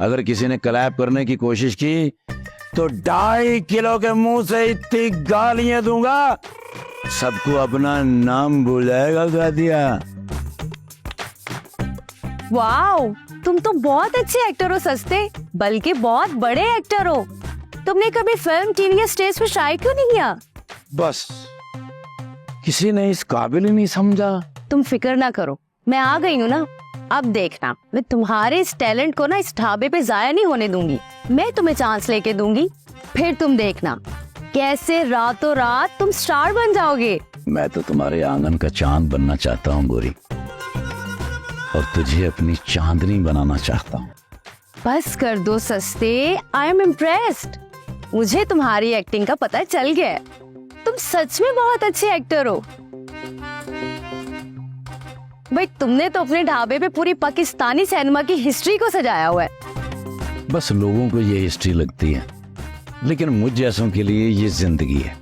अगर किसी ने कलैप करने की कोशिश की तो 2.5 किलो के मुंह से इतनी गालियां दूंगा, सबको अपना नाम बुलाएगा गादिया। वाओ, तुम तो बहुत अच्छे एक्टर हो सस्ते, बल्कि बहुत बड़े एक्टर हो। तुमने कभी फिल्म, टीवी या स्टेज पे ट्राई क्यों नहीं किया? बस किसी ने इस काबिल ही नहीं समझा। तुम फिक्र ना करो, मैं आ गई हूँ ना। अब देखना, मैं तुम्हारे इस टैलेंट को ना इस ढाबे पे जाया नहीं होने दूंगी। मैं तुम्हें चांस लेके दूंगी, फिर तुम देखना कैसे रातों रात तुम स्टार बन जाओगे। मैं तो तुम्हारे आंगन का चांद बनना चाहता हूँ गोरी, और तुझे अपनी चांदनी बनाना चाहता हूँ। बस कर दो सस्ते, आई एम इम्प्रेस्ड। मुझे तुम्हारी एक्टिंग का पता चल गया है। तुम सच में बहुत अच्छे एक्टर हो। भाई, तुमने तो अपने ढाबे पे पूरी पाकिस्तानी सिनेमा की हिस्ट्री को सजाया हुआ है। बस लोगों को ये हिस्ट्री लगती है, लेकिन मुझ जैसों के लिए ये जिंदगी है।